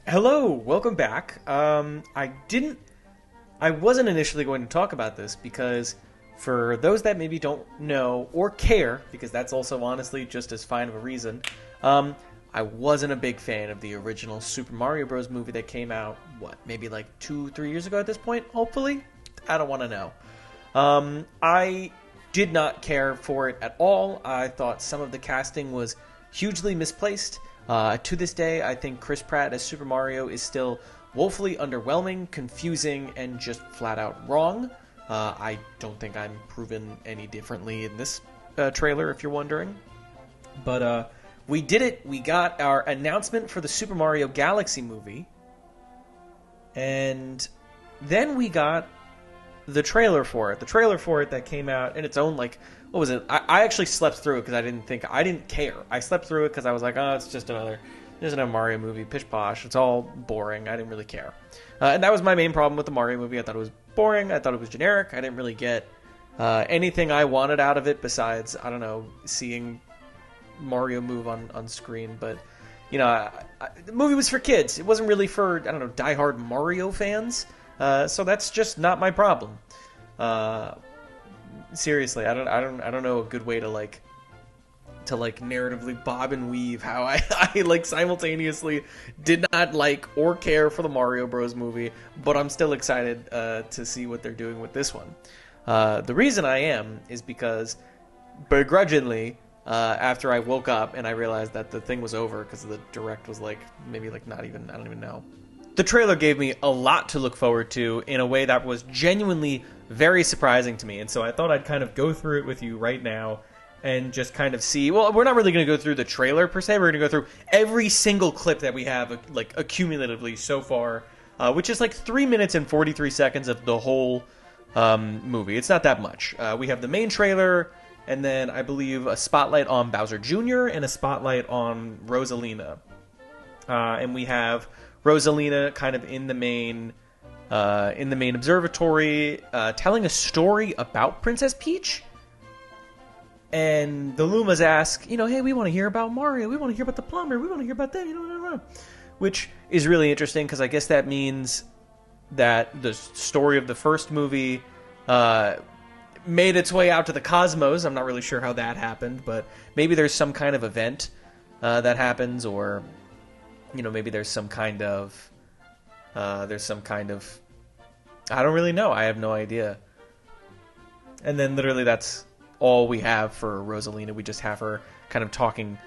Hello, welcome back. I wasn't initially going to talk about this because for those that maybe don't know or care, because that's also honestly just as fine of a reason, I wasn't a big fan of the original Super Mario Bros. Movie that came out, maybe like 2, 3 years ago at this point, hopefully? I don't want to know. I did not care for it at all. I thought some of the casting was hugely misplaced. To this day, I think Chris Pratt as Super Mario is still woefully underwhelming, confusing, and just flat out wrong. I don't think I'm proven any differently in this trailer, if you're wondering. But we did it. We got our announcement for the Super Mario Galaxy movie. And then we got the trailer for it. The trailer for it that came out in its own, like, what was it? I actually slept through it because I didn't care. I slept through it because I was like, oh, it's just another Mario movie, pish posh. It's all boring. I didn't really care. And that was my main problem with the Mario movie. I thought it was boring. I thought it was generic. I didn't really get anything I wanted out of it besides, I don't know, seeing Mario move on screen. But, you know, the movie was for kids. It wasn't really for, I don't know, diehard Mario fans. So that's just not my problem. Seriously, I don't know a good way to narratively bob and weave how I like simultaneously did not like or care for the Mario Bros. Movie, but I'm still excited to see what they're doing with this one. The reason I am is because begrudgingly, after I woke up and I realized that the thing was over because the direct was maybe not even, I don't even know. The trailer gave me a lot to look forward to in a way that was genuinely very surprising to me. And so I thought I'd kind of go through it with you right now and just kind of see. Well, we're not really going to go through the trailer per se. We're going to go through every single clip that we have accumulatively so far, which is 3 minutes and 43 seconds of the whole movie. It's not that much. We have the main trailer, and then I believe a spotlight on Bowser Jr. and a spotlight on Rosalina. And we have Rosalina kind of in the main observatory, telling a story about Princess Peach. And the Lumas ask, hey, we want to hear about Mario, we want to hear about the plumber, we want to hear about them, which is really interesting because I guess that means that the story of the first movie made its way out to the cosmos. I'm not really sure how that happened, but maybe there's some kind of event that happens, or maybe there's some kind of I don't really know. I have no idea. And then literally that's all we have for Rosalina. We just have her kind of talking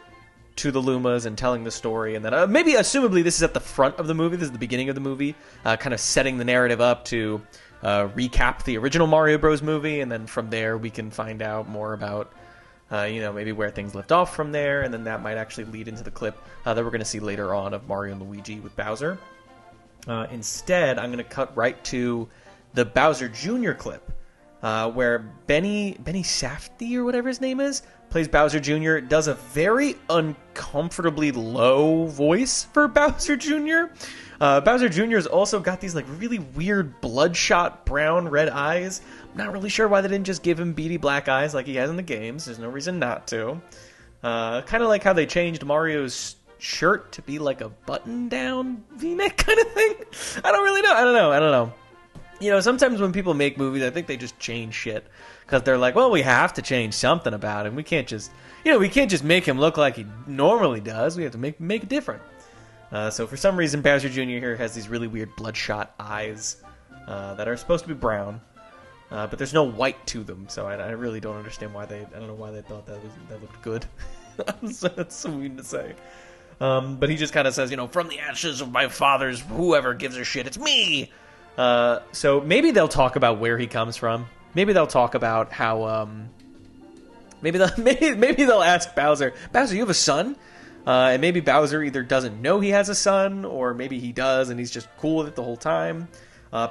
to the Lumas and telling the story, and then maybe assumably this is at the front of the movie. This is the beginning of the movie, kind of setting the narrative up to recap the original Mario Bros. Movie, and then from there we can find out more about maybe where things left off from there, and then that might actually lead into the clip that we're going to see later on of Mario and Luigi with Bowser. Instead, I'm going to cut right to the Bowser Jr. clip, where Benny Safdie, or whatever his name is, plays Bowser Jr., does a very uncomfortably low voice for Bowser Jr. Bowser Jr. has also got these really weird bloodshot brown red eyes. I'm not really sure why they didn't just give him beady black eyes like he has in the games. There's no reason not to. Kind of like how they changed Mario's shirt to be like a button-down V-neck kind of thing. I don't really know. I don't know. Sometimes when people make movies, I think they just change shit because they're like, well, we have to change something about him. We can't just, make him look like he normally does. We have to make it different. So for some reason, Bowser Jr. here has these really weird bloodshot eyes that are supposed to be brown, but there's no white to them. So I really don't understand why I don't know why they thought that looked good. That's so weird to say. But he just kind of says, from the ashes of my fathers, whoever gives a shit, it's me. So maybe they'll talk about where he comes from. Maybe they'll talk about how, maybe they'll ask Bowser, you have a son? And maybe Bowser either doesn't know he has a son, or maybe he does and he's just cool with it the whole time.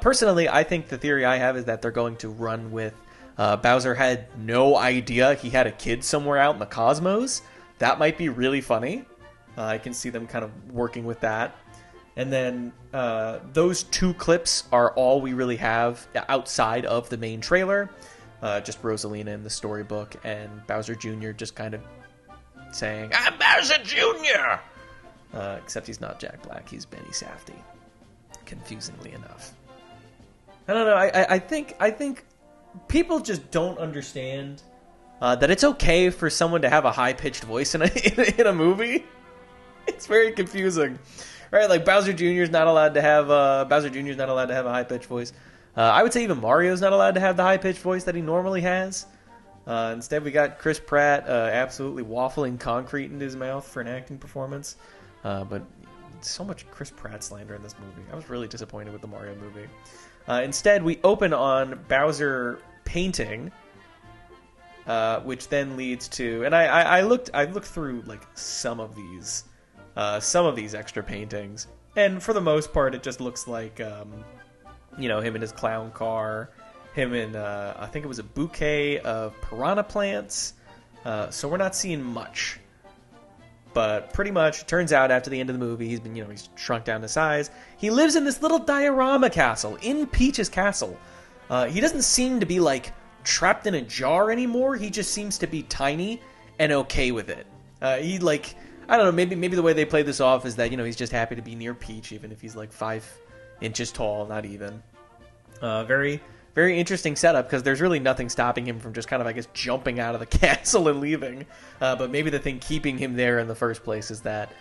Personally, I think the theory I have is that they're going to run with, Bowser had no idea he had a kid somewhere out in the cosmos. That might be really funny. I can see them kind of working with that. And then those two clips are all we really have outside of the main trailer. Just Rosalina in the storybook and Bowser Jr. just kind of saying, "I'm Bowser Jr." Except he's not Jack Black, he's Benny Safdie, confusingly enough. I don't know, I think people just don't understand that it's okay for someone to have a high-pitched voice in a movie. It's very confusing, right? Like Bowser Jr. is not allowed to have a high-pitched voice. I would say even Mario's not allowed to have the high-pitched voice that he normally has. Instead, we got Chris Pratt absolutely waffling concrete into his mouth for an acting performance. But so much Chris Pratt slander in this movie. I was really disappointed with the Mario movie. Instead, we open on Bowser painting, which then leads to, and I looked through like some of these extra paintings, and for the most part, it just looks like him in his clown car, him in I think it was a bouquet of piranha plants. So we're not seeing much. But pretty much, it turns out after the end of the movie, he's shrunk down to size. He lives in this little diorama castle, in Peach's castle. He doesn't seem to be, like, trapped in a jar anymore. He just seems to be tiny and okay with it. I don't know, maybe the way they play this off is that, he's just happy to be near Peach, even if he's, like, 5 inches tall, not even. Very, very interesting setup, because there's really nothing stopping him from just kind of, I guess, jumping out of the castle and leaving. But maybe the thing keeping him there in the first place is that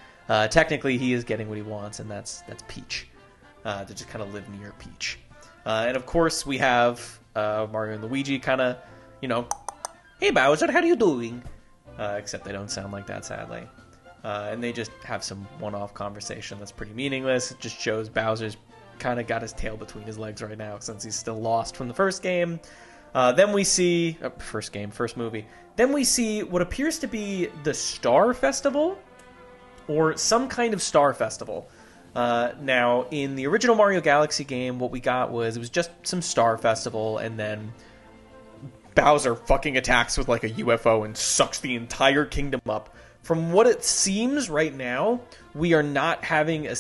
technically he is getting what he wants, and that's Peach. To just kind of live near Peach. And of course we have Mario and Luigi kind of, hey Bowser, how are you doing? Except they don't sound like that, sadly. And they just have some one-off conversation that's pretty meaningless. It just shows Bowser's kind of got his tail between his legs right now since he's still lost from the first game. Then we see first movie. Then we see what appears to be the Star Festival, or some kind of Star Festival. Now, in the original Mario Galaxy game, what we got was just some Star Festival, and then Bowser fucking attacks with like a UFO and sucks the entire kingdom up. From what it seems right now, we are not having a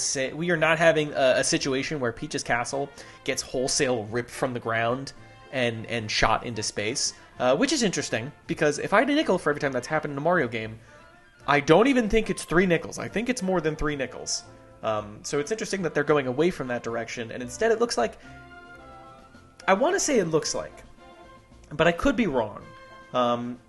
situation where Peach's castle gets wholesale ripped from the ground and shot into space, which is interesting, because if I had a nickel for every time that's happened in a Mario game, I don't even think it's 3 nickels. I think it's more than 3 nickels. So it's interesting that they're going away from that direction, and instead it looks like... I want to say it looks like, but I could be wrong.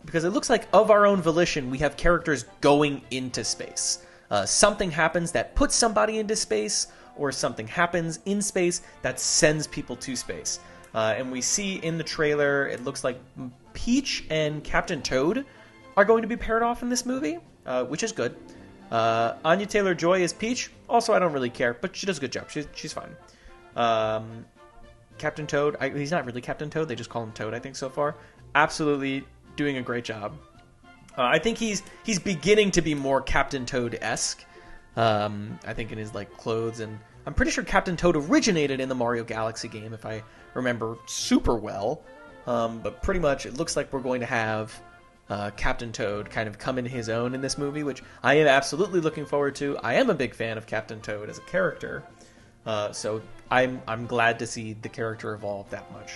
Because it looks like of our own volition, we have characters going into space. Something happens that puts somebody into space, or something happens in space that sends people to space. And we see in the trailer, it looks like Peach and Captain Toad are going to be paired off in this movie, which is good. Anya Taylor-Joy is Peach. Also, I don't really care, but she does a good job. She's fine. Captain Toad, he's not really Captain Toad, they just call him Toad, I think, so far. Absolutely doing a great job. I think he's beginning to be more Captain Toad-esque. I think in his like clothes, and I'm pretty sure Captain Toad originated in the Mario Galaxy game, if I remember super well. But pretty much it looks like we're going to have Captain Toad kind of come into his own in this movie, which I am absolutely looking forward to. I am a big fan of Captain Toad as a character, so I'm glad to see the character evolve that much.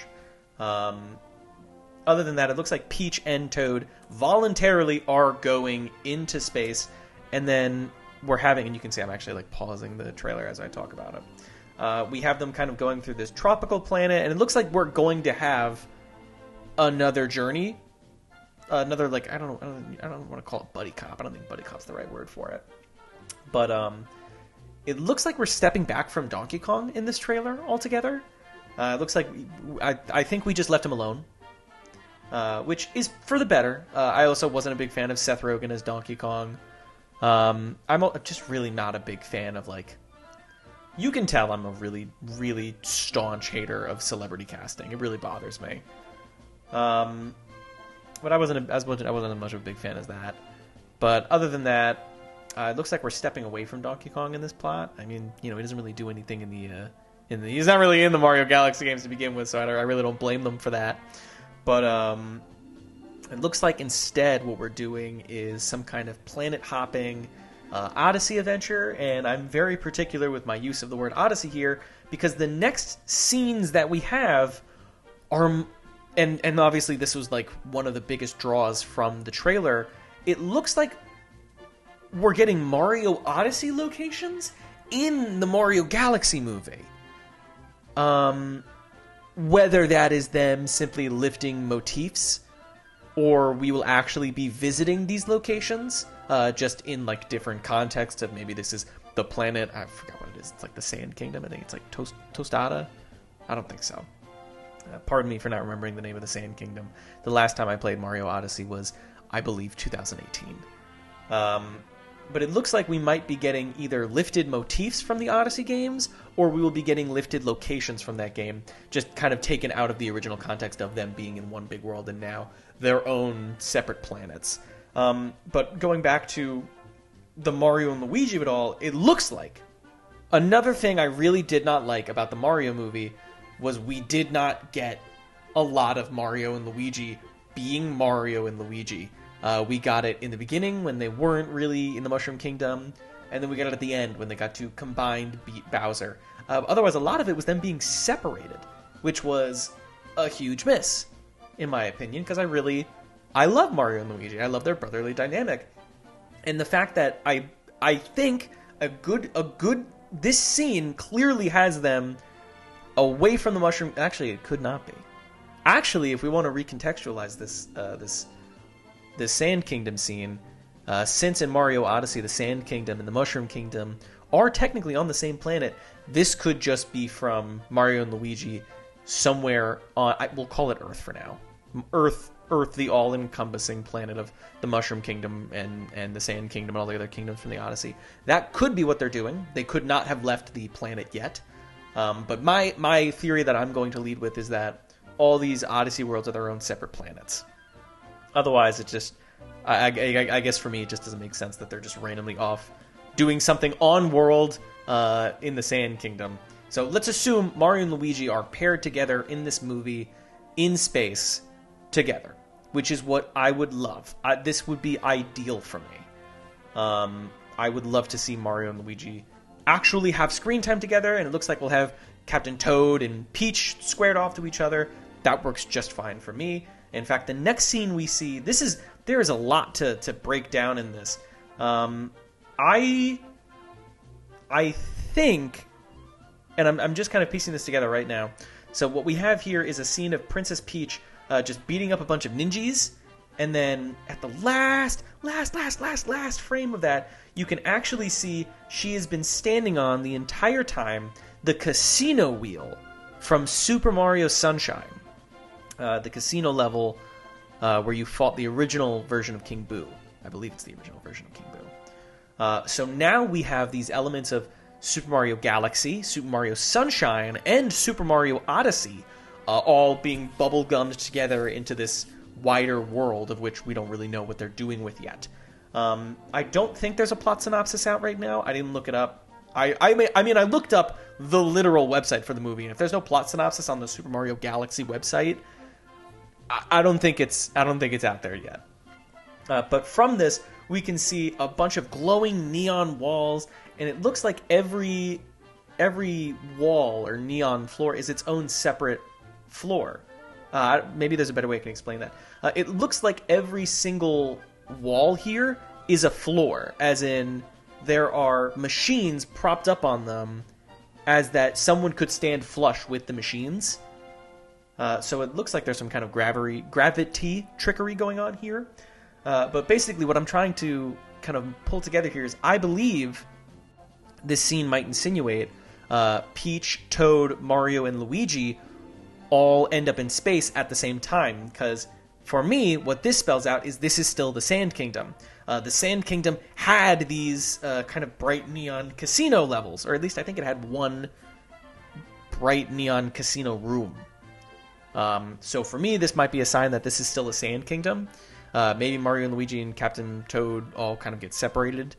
Other than that, it looks like Peach and Toad voluntarily are going into space, and then we're having, and you can see I'm actually like pausing the trailer as I talk about it. We have them kind of going through this tropical planet, and it looks like we're going to have another journey. Another, like, I don't want to call it buddy cop. I don't think buddy cop's the right word for it. But it looks like we're stepping back from Donkey Kong in this trailer altogether. It looks like I think we just left him alone. Which is for the better. I also wasn't a big fan of Seth Rogen as Donkey Kong. I'm just really not a big fan of, like... You can tell I'm a really, really staunch hater of celebrity casting. It really bothers me. But I wasn't as much of a big fan as that. But other than that, it looks like we're stepping away from Donkey Kong in this plot. I mean, he doesn't really do anything in the he's not really in the Mario Galaxy games to begin with, so I really don't blame them for that. But it looks like instead what we're doing is some kind of planet-hopping Odyssey adventure, and I'm very particular with my use of the word Odyssey here, because the next scenes that we have are... And obviously this was like one of the biggest draws from the trailer. It looks like we're getting Mario Odyssey locations in the Mario Galaxy movie. Whether that is them simply lifting motifs, or we will actually be visiting these locations, just in like different contexts of maybe this is the planet. I forgot what it is. It's like the Sand Kingdom. I think it's like Tostada. I don't think so. Pardon me for not remembering the name of the Sand Kingdom. The last time I played Mario Odyssey was, I believe, 2018. But it looks like we might be getting either lifted motifs from the Odyssey games, or we will be getting lifted locations from that game, just kind of taken out of the original context of them being in one big world and now their own separate planets. But going back to the Mario and Luigi of it all, it looks like another thing I really did not like about the Mario movie was we did not get a lot of Mario and Luigi being Mario and Luigi. We got it in the beginning when they weren't really in the Mushroom Kingdom, and then we got it at the end when they got to combined beat Bowser. Otherwise, a lot of it was them being separated, which was a huge miss, in my opinion, because I love Mario and Luigi. I love their brotherly dynamic. And the fact that I think this scene clearly has them away from the Mushroom. Actually, it could not be. Actually, if we want to recontextualize this Sand Kingdom scene, since in Mario Odyssey the Sand Kingdom and the Mushroom Kingdom are technically on the same planet, this could just be from Mario and Luigi somewhere on, we'll call it Earth for now. Earth, the all-encompassing planet of the Mushroom Kingdom and the Sand Kingdom and all the other kingdoms from the Odyssey. That could be what they're doing. They could not have left the planet yet. But my theory that I'm going to lead with is that all these Odyssey worlds are their own separate planets. Otherwise, it just, I guess for me, it just doesn't make sense that they're just randomly off doing something on-world in the Sand Kingdom. So let's assume Mario and Luigi are paired together in this movie in space together, which is what I would love. This would be ideal for me. I would love to see Mario and Luigi actually have screen time together, and it looks like we'll have Captain Toad and Peach squared off to each other. That works just fine for me. In fact, the next scene we see, there is a lot to break down in this. I think, and I'm just kind of piecing this together right now. So what we have here is a scene of Princess Peach just beating up a bunch of ninjas, and then at the last frame of that, you can actually see she has been standing on the entire time the casino wheel from Super Mario Sunshine. The casino level where you fought the original version of King Boo. I believe it's the original version of King Boo. So now we have these elements of Super Mario Galaxy, Super Mario Sunshine, and Super Mario Odyssey all being bubble-gummed together into this wider world of which we don't really know what they're doing with yet. I don't think there's a plot synopsis out right now. I didn't look it up. I mean, I looked up the literal website for the movie, and if there's no plot synopsis on the Super Mario Galaxy website, I don't think it's out there yet. But from this, we can see a bunch of glowing neon walls, and it looks like every wall or neon floor is its own separate floor. Maybe there's a better way I can explain that. It looks like every single wall here is a floor, as in there are machines propped up on them as that someone could stand flush with the machines. So it looks like there's some kind of gravity trickery going on here. But basically what I'm trying to kind of pull together here is I believe this scene might insinuate Peach, Toad, Mario, and Luigi all end up in space at the same time, because for me, what this spells out is this is still the Sand Kingdom. The Sand Kingdom had these kind of bright neon casino levels, or at least I think it had one bright neon casino room. So for me, this might be a sign that this is still a Sand Kingdom. Maybe Mario and Luigi and Captain Toad all kind of get separated.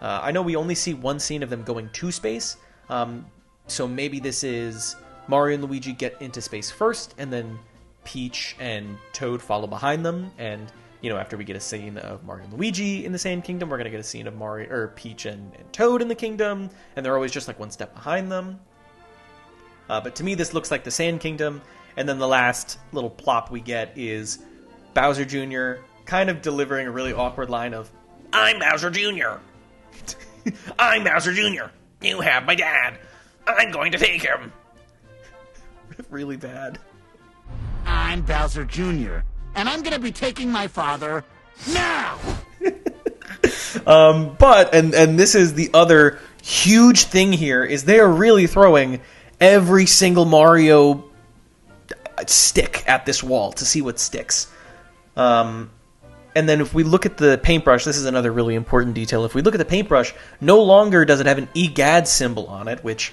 I know we only see one scene of them going to space, so maybe this is Mario and Luigi get into space first, and then Peach and Toad follow behind them, and after we get a scene of Mario and Luigi in the Sand Kingdom, we're gonna get a scene of Peach and Toad in the kingdom, and they're always just like one step behind them. But to me, this looks like the Sand Kingdom, and then the last little plop we get is Bowser Jr. kind of delivering a really awkward line of, I'm Bowser Jr. I'm Bowser Jr. You have my dad. I'm going to take him. Really bad. I'm Bowser Jr., and I'm going to be taking my father now! But this is the other huge thing here, is they are really throwing every single Mario stick at this wall to see what sticks. And then if we look at the paintbrush, this is another really important detail. If we look at the paintbrush, no longer does it have an EGAD symbol on it, which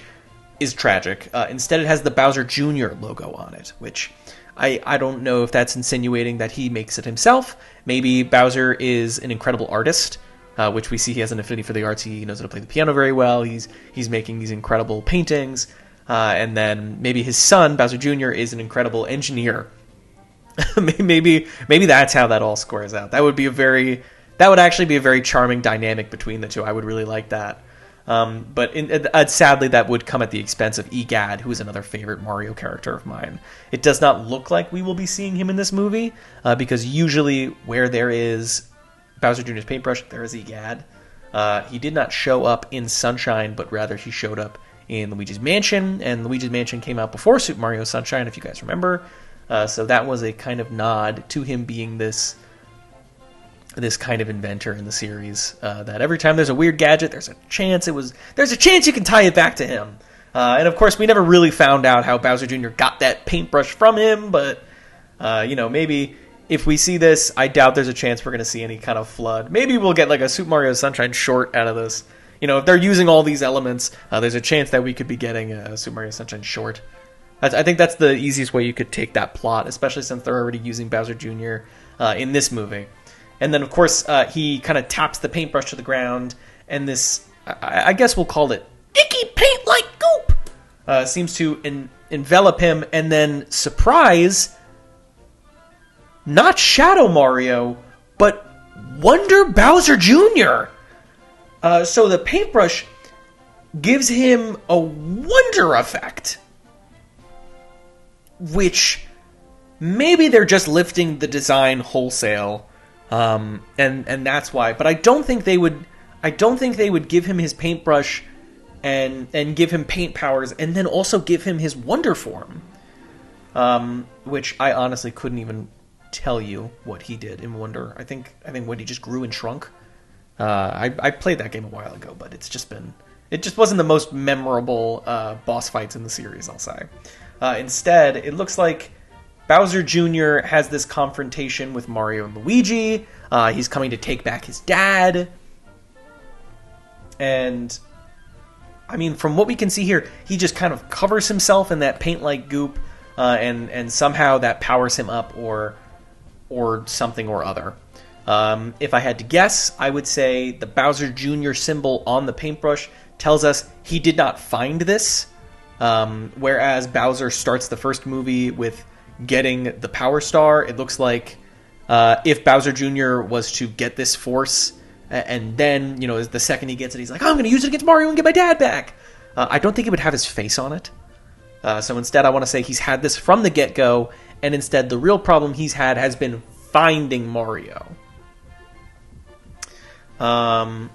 is tragic. Instead, it has the Bowser Jr. logo on it, which I don't know if that's insinuating that he makes it himself. Maybe Bowser is an incredible artist, which we see he has an affinity for the arts. He knows how to play the piano very well. He's making these incredible paintings. And then maybe his son, Bowser Jr., is an incredible engineer. maybe that's how that all squares out. That would actually be a very charming dynamic between the two. I would really like that. But sadly, that would come at the expense of EGAD, who is another favorite Mario character of mine. It does not look like we will be seeing him in this movie, because usually where there is Bowser Jr.'s paintbrush, there is EGAD. He did not show up in Sunshine, but rather he showed up in Luigi's Mansion, and Luigi's Mansion came out before Super Mario Sunshine, if you guys remember. So that was a kind of nod to him being this kind of inventor in the series. That every time there's a weird gadget, there's a chance you can tie it back to him. And of course, we never really found out how Bowser Jr. got that paintbrush from him. But maybe if we see this, I doubt there's a chance we're going to see any kind of flood. Maybe we'll get like a Super Mario Sunshine short out of this. If they're using all these elements, there's a chance that we could be getting a Super Mario Sunshine short. I think that's the easiest way you could take that plot, especially since they're already using Bowser Jr. In this movie. And then, of course, he kind of taps the paintbrush to the ground, and this, I guess we'll call it icky paint-like goop, seems to envelop him, and then, surprise, not Shadow Mario, but Wonder Bowser Jr. So the paintbrush gives him a wonder effect, which maybe they're just lifting the design wholesale, and that's why. But I don't think they would give him his paintbrush and give him paint powers and then also give him his wonder form, which I honestly couldn't even tell you what he did in Wonder. I think when he just grew and shrunk. I played that game a while ago, but it just wasn't the most memorable boss fights in the series, I'll say. Instead, it looks like Bowser Jr. has this confrontation with Mario and Luigi. He's coming to take back his dad. And, I mean, from what we can see here, he just kind of covers himself in that paint-like goop, and somehow that powers him up or something or other. If I had to guess, I would say the Bowser Jr. symbol on the paintbrush tells us he did not find this. Whereas Bowser starts the first movie with getting the Power Star, it looks like if Bowser Jr. was to get this force, and then, the second he gets it, he's like, I'm going to use it against Mario and get my dad back. I don't think it would have his face on it. So instead, I want to say he's had this from the get-go, and instead the real problem he's had has been finding Mario. And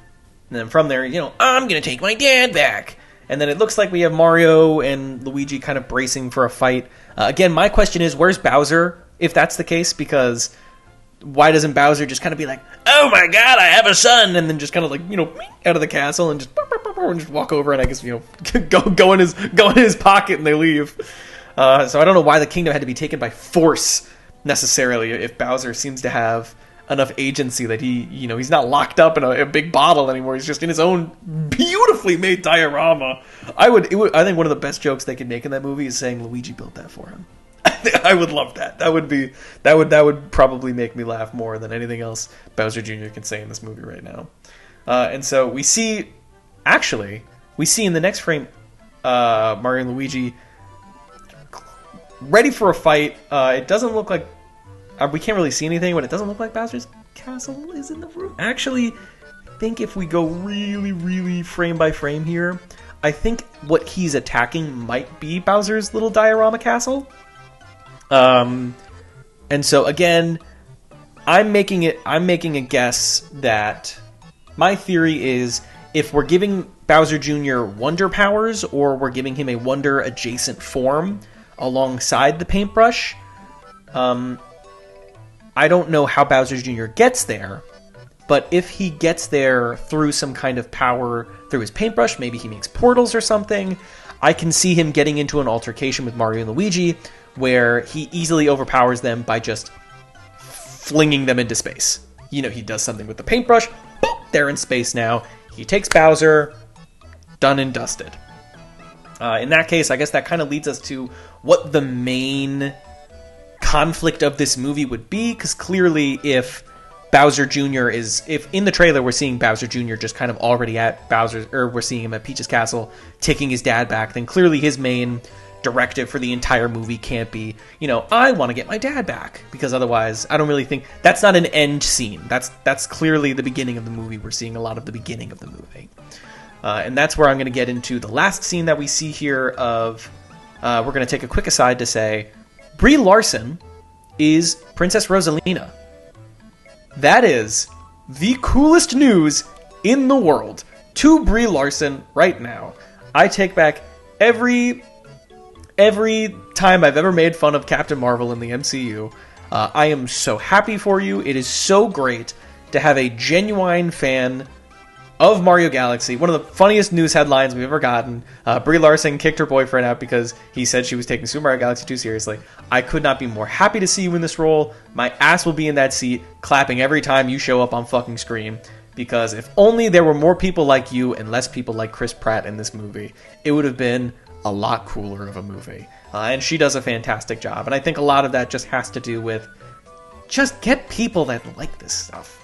then from there, I'm going to take my dad back. And then it looks like we have Mario and Luigi kind of bracing for a fight. Again, my question is, where's Bowser, if that's the case? Because why doesn't Bowser just kind of be like, oh my god, I have a son, and then just kind of like, out of the castle and just walk over and I guess, go in his pocket and they leave. So I don't know why the kingdom had to be taken by force necessarily, if Bowser seems to have enough agency that he's not locked up in a big bottle anymore. He's just in his own beautifully made diorama. I think one of the best jokes they could make in that movie is saying Luigi built that for him. I would love that. That would probably make me laugh more than anything else Bowser Jr. can say in this movie right now. And so we see in the next frame Mario and Luigi ready for a fight. It doesn't look like we can't really see anything, but it doesn't look like Bowser's castle is in the room. Actually, I think if we go really, really frame by frame here, I think what he's attacking might be Bowser's little diorama castle. And so again, I'm making a guess that My theory is if we're giving Bowser Jr. wonder powers or we're giving him a wonder adjacent form alongside the paintbrush, I don't know how Bowser Jr. gets there, but if he gets there through some kind of power through his paintbrush, maybe he makes portals or something, I can see him getting into an altercation with Mario and Luigi where he easily overpowers them by just flinging them into space. You know, he does something with the paintbrush, boom, they're in space now. He takes Bowser, done and dusted. In that case, I guess that kind of leads us to what the main conflict of this movie would be, because clearly if Bowser Jr. if in the trailer we're seeing Bowser Jr. just kind of already at Bowser's, or we're seeing him at Peach's castle taking his dad back, then clearly his main directive for the entire movie can't be, you know, I want to get my dad back, because otherwise I don't really think that's not an end scene. That's clearly the beginning of the movie. We're seeing a lot of the beginning of the movie, and that's where I'm going to get into the last scene that we see here. Of we're going to take a quick aside to say Brie Larson is Princess Rosalina. That is the coolest news in the world. To Brie Larson right now. I take back every time I've ever made fun of Captain Marvel in the MCU. I am so happy for you. It is so great to have a genuine fan of Mario Galaxy. One of the funniest news headlines we've ever gotten. Brie Larson kicked her boyfriend out because he said she was taking Super Mario Galaxy too seriously. I could not be more happy to see you in this role. My ass will be in that seat, clapping every time you show up on fucking screen. Because if only there were more people like you and less people like Chris Pratt in this movie, it would have been a lot cooler of a movie. And she does a fantastic job. And I think a lot of that just has to do with just get people that like this stuff.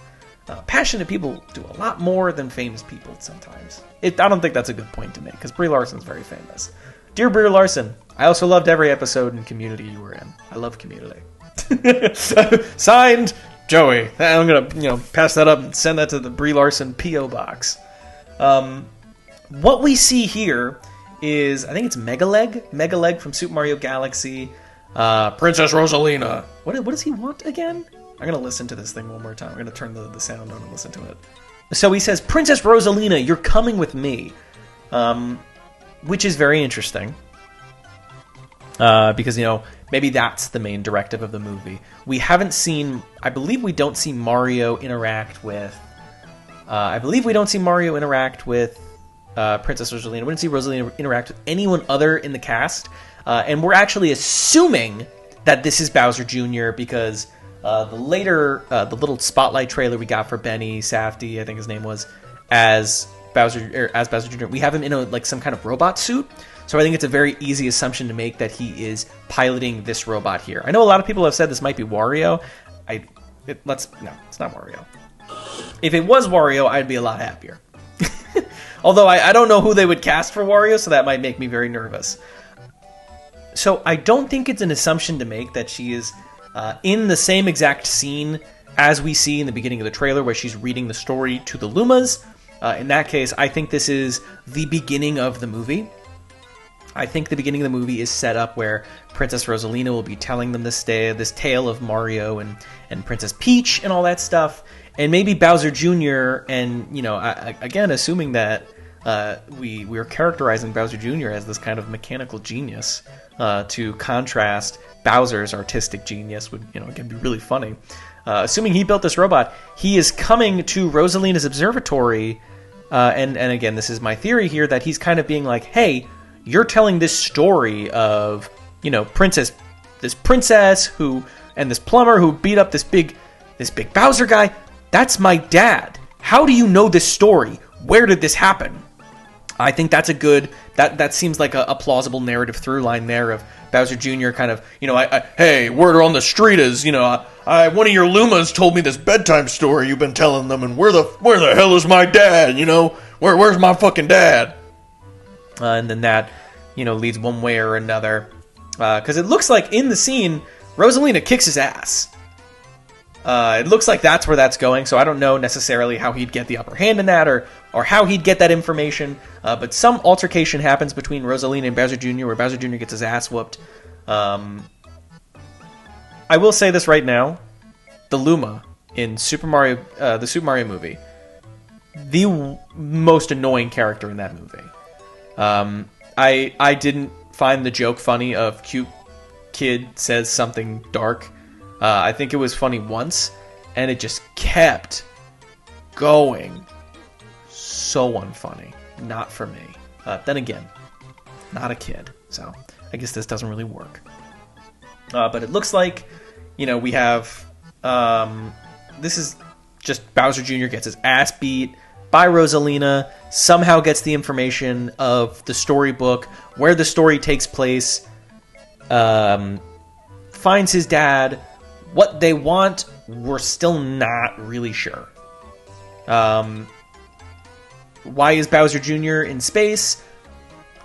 Passionate people do a lot more than famous people sometimes. I don't think that's a good point to make, because Brie Larson's very famous. Dear Brie Larson, I also loved every episode in Community you were in. I love Community. Signed, Joey. I'm gonna, pass that up and send that to the Brie Larson P.O. box. What we see here is, I think it's Megaleg from Super Mario Galaxy. Princess Rosalina. What does he want again? I'm going to listen to this thing one more time. I'm going to turn the sound on and listen to it. So he says, Princess Rosalina, you're coming with me. Which is very interesting. Because, maybe that's the main directive of the movie. We haven't seen... I believe we don't see Mario interact with... Princess Rosalina. We didn't see Rosalina interact with anyone other in the cast. And we're actually assuming that this is Bowser Jr. because... the little spotlight trailer we got for Benny Safdie, I think his name was, as Bowser Jr., we have him in some kind of robot suit. So I think it's a very easy assumption to make that he is piloting this robot here. I know a lot of people have said this might be Wario. No, it's not Wario. If it was Wario, I'd be a lot happier. Although I don't know who they would cast for Wario, so that might make me very nervous. So I don't think it's an assumption to make that she is in the same exact scene as we see in the beginning of the trailer where she's reading the story to the Lumas. In that case, I think this is the beginning of the movie. I think the beginning of the movie is set up where Princess Rosalina will be telling them this tale of Mario and Princess Peach and all that stuff. And maybe Bowser Jr. and, again, assuming that we're characterizing Bowser Jr. as this kind of mechanical genius to contrast Bowser's artistic genius would, again, be really funny. Assuming he built this robot, he is coming to Rosalina's observatory, and again, this is my theory here, that he's kind of being like, hey, you're telling this story of, this princess who, and this plumber who beat up this big Bowser guy. That's my dad. How do you know this story? Where did this happen? I think that's a good... That seems like a plausible narrative through line there of Bowser Jr. kind of, hey, word on the street is, one of your Lumas told me this bedtime story you've been telling them, and where the hell is my dad, Where's my fucking dad? And then that, leads one way or another. Because it looks like in the scene, Rosalina kicks his ass. It looks like that's where that's going, so I don't know necessarily how he'd get the upper hand in that, or how he'd get that information, but some altercation happens between Rosalina and Bowser Jr., where Bowser Jr. gets his ass whooped. I will say this right now, the Luma in the Super Mario movie, the most annoying character in that movie. I didn't find the joke funny of cute kid says something dark. I think it was funny once, and it just kept going. So unfunny. Not for me. Then again, not a kid, so I guess this doesn't really work. But it looks like, we have... this is just Bowser Jr. gets his ass beat by Rosalina, somehow gets the information of the storybook, where the story takes place, finds his dad. What they want, we're still not really sure. Why is Bowser Jr. in space?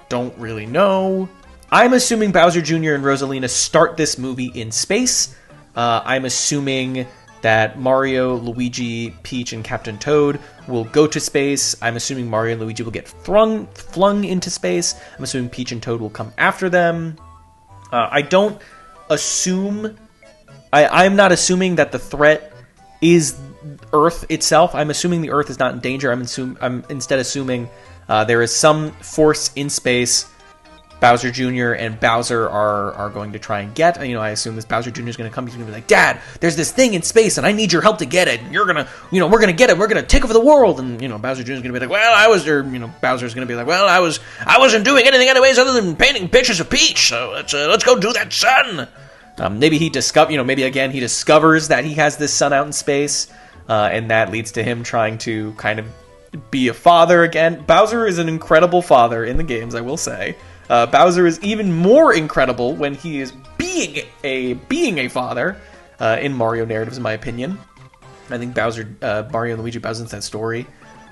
Don't really know. I'm assuming Bowser Jr. and Rosalina start this movie in space. I'm assuming that Mario, Luigi, Peach, and Captain Toad will go to space. I'm assuming Mario and Luigi will get flung into space. I'm assuming Peach and Toad will come after them. I don't assume... I'm not assuming that the threat is Earth itself. I'm assuming the Earth is not in danger. I'm instead assuming there is some force in space Bowser Jr. and Bowser are going to try and get. I assume this Bowser Jr. is going to come. He's going to be like, Dad, there's this thing in space, and I need your help to get it. And you're gonna, we're gonna get it. We're gonna take over the world. And Bowser Jr. is going to be like, well, Bowser's going to be like, well, I wasn't doing anything anyways other than painting pictures of Peach. So let's go do that, son. Maybe he discovers that he has this son out in space, and that leads to him trying to kind of be a father again. Bowser is an incredible father in the games, I will say. Bowser is even more incredible when he is being a father in Mario narratives, in my opinion. I think Mario and Luigi Bowser's that story.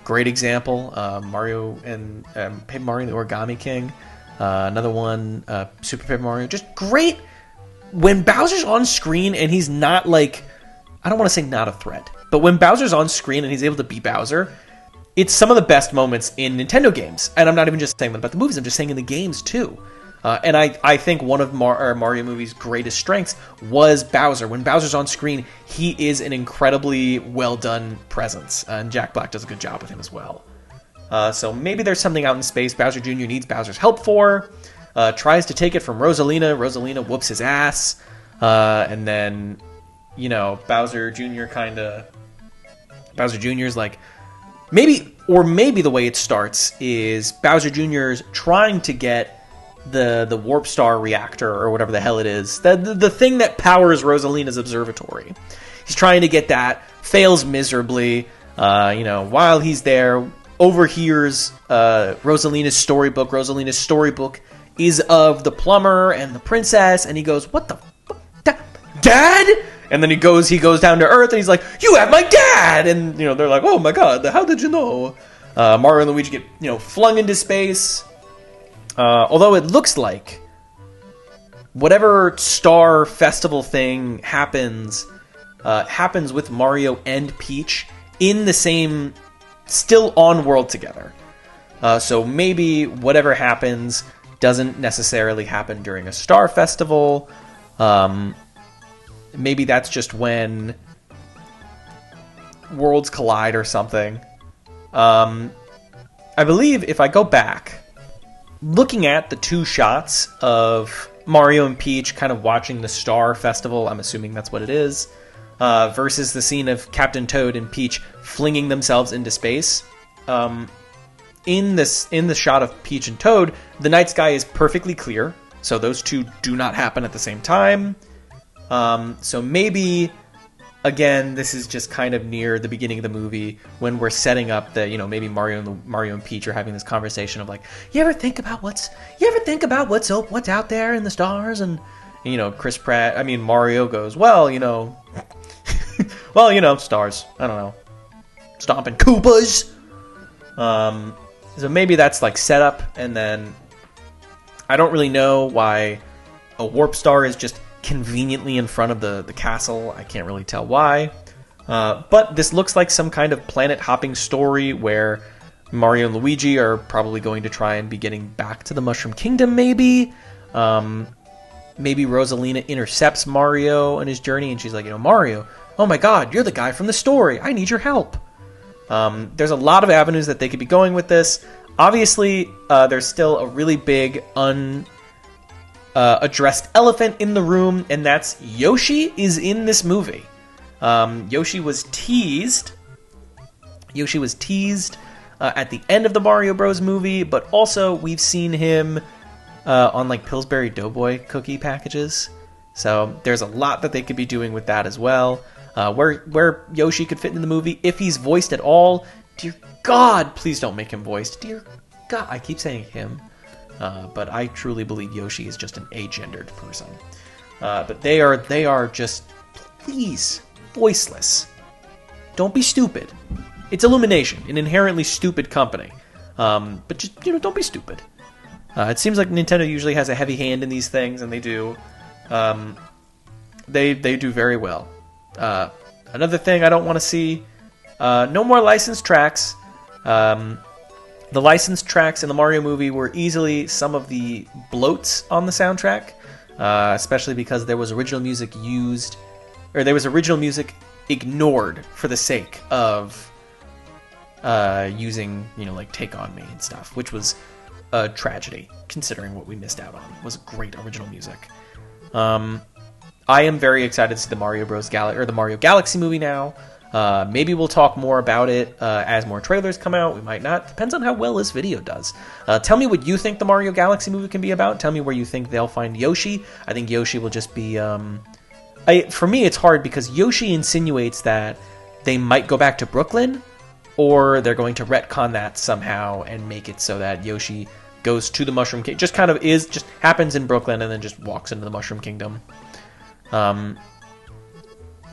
Great example. Mario and Paper Mario and the Origami King. Another one, Super Paper Mario. Just great. When Bowser's on screen and he's not like, I don't want to say not a threat, but when Bowser's on screen and he's able to be Bowser, it's some of the best moments in Nintendo games. And I'm not even just saying that about the movies, I'm just saying in the games too. And I think one of Mario movie's greatest strengths was Bowser. When Bowser's on screen, he is an incredibly well-done presence. And Jack Black does a good job with him as well. So maybe there's something out in space Bowser Jr. needs Bowser's help for. Tries to take it from Rosalina. Rosalina whoops his ass. And then, Bowser Jr. Bowser Jr.'s like... Maybe the way it starts is Bowser Jr.'s trying to get the Warp Star reactor, or whatever the hell it is. The thing that powers Rosalina's observatory. He's trying to get that, fails miserably. While he's there, overhears Rosalina's storybook. Rosalina's storybook is of the plumber and the princess, and he goes, "What the fuck? Dad?" And then he goes down to Earth, and he's like, "You have my dad!" And, they're like, "Oh my god, how did you know?" Mario and Luigi get, flung into space. Although it looks like whatever star festival thing happens with Mario and Peach in the same, still on world together. So maybe whatever happens doesn't necessarily happen during a star festival. Maybe that's just when worlds collide or something. I believe if I go back, looking at the two shots of Mario and Peach kind of watching the Star Festival, I'm assuming that's what it is, versus the scene of Captain Toad and Peach flinging themselves into space. In the shot of Peach and Toad, the night sky is perfectly clear, so those two do not happen at the same time. So maybe, again, this is just kind of near the beginning of the movie when we're setting up that, maybe Mario and Peach are having this conversation of like, you ever think about what's out there in the stars? And Mario goes, well, stars. I don't know, stomping Koopas. So maybe that's like setup, and then I don't really know why a warp star is just conveniently in front of the castle. I can't really tell why. But this looks like some kind of planet-hopping story where Mario and Luigi are probably going to try and be getting back to the Mushroom Kingdom, maybe. Maybe Rosalina intercepts Mario on his journey, and she's like, Mario, oh my god, you're the guy from the story. I need your help. There's a lot of avenues that they could be going with this. Obviously, there's still a really big addressed elephant in the room, and that's Yoshi is in this movie. Yoshi was teased. At the end of the Mario Bros. Movie, but also we've seen him on like Pillsbury Doughboy cookie packages. So there's a lot that they could be doing with that as well. Where Yoshi could fit in the movie, if he's voiced at all. Dear God, please don't make him voiced. Dear God, I keep saying him. But I truly believe Yoshi is just an agendered person. But they are just, please, voiceless. Don't be stupid. It's Illumination, an inherently stupid company. But just, don't be stupid. It seems like Nintendo usually has a heavy hand in these things, and they do. They do very well. Another thing I don't want to see, no more licensed tracks. The licensed tracks in the Mario movie were easily some of the bloats on the soundtrack, especially because there was original music ignored for the sake of using, like Take On Me and stuff, which was a tragedy, considering what we missed out on. It was great original music. I am very excited to see the Mario Galaxy movie now. Maybe we'll talk more about it as more trailers come out. We might not. Depends on how well this video does. Tell me what you think the Mario Galaxy movie can be about. Tell me where you think they'll find Yoshi. I think Yoshi will just be... for me, it's hard because Yoshi insinuates that they might go back to Brooklyn, or they're going to retcon that somehow and make it so that Yoshi goes to the Mushroom Kingdom. Just kind of just happens in Brooklyn and then just walks into the Mushroom Kingdom.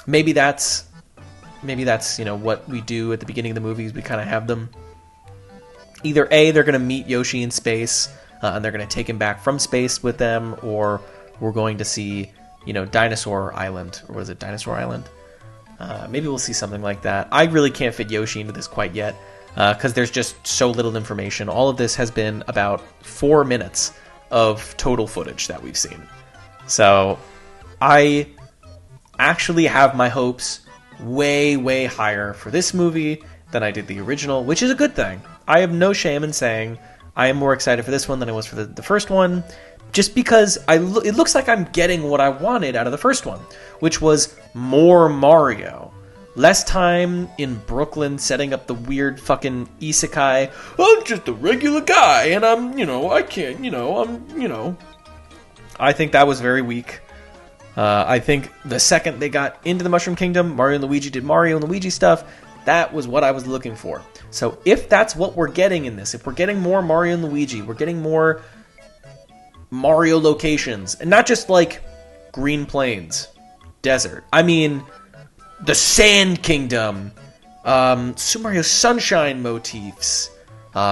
Maybe that's what we do at the beginning of the movies. We kind of have them either A, they're going to meet Yoshi in space and they're going to take him back from space with them, or we're going to see Dinosaur Island, or was it Dinosaur Island? Maybe we'll see something like that. I really can't fit Yoshi into this quite yet because there's just so little information. All of this has been about 4 minutes of total footage that we've seen. So I actually have my hopes way, way higher for this movie than I did the original, which is a good thing. I have no shame in saying I am more excited for this one than I was for the first one, just because it looks like I'm getting what I wanted out of the first one, which was more Mario. Less time in Brooklyn setting up the weird fucking isekai. I'm just a regular guy, and I think that was very weak. I think the second they got into the Mushroom Kingdom, Mario and Luigi did Mario and Luigi stuff. That was what I was looking for. So if that's what we're getting in this, if we're getting more Mario and Luigi, we're getting more Mario locations, and not just like Green Plains, desert. I mean, the Sand Kingdom, Super Mario Sunshine motifs,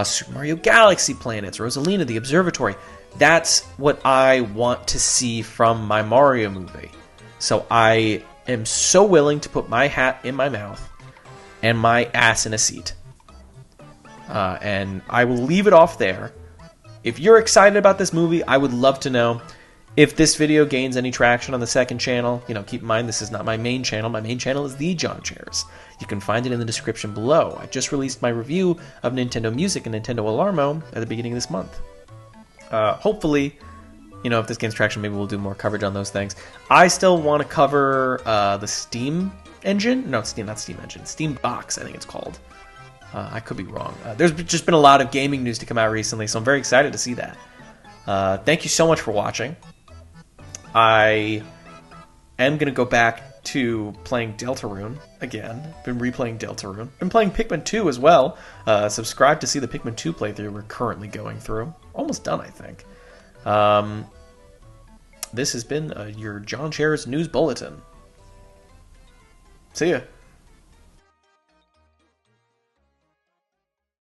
Super Mario Galaxy planets, Rosalina, the observatory. That's what I want to see from my Mario movie. So I am so willing to put my hat in my mouth and my ass in a seat. And I will leave it off there. If you're excited about this movie, I would love to know. If this video gains any traction on the second channel, keep in mind this is not my main channel. My main channel is The John Chairs. You can find it in the description below. I just released my review of Nintendo Music and Nintendo Alarmo at the beginning of this month. Hopefully, if this gains traction, maybe we'll do more coverage on those things. I still want to cover the Steam engine. No, not Steam engine. Steam Box, I think it's called. I could be wrong. There's just been a lot of gaming news to come out recently, so I'm very excited to see that. Thank you so much for watching. I am going to go back to playing Deltarune again. Been replaying Deltarune. Been playing Pikmin 2 as well. Subscribe to see the Pikmin 2 playthrough we're currently going through. Almost done, I think. This has been your John Chairs News Bulletin. See ya.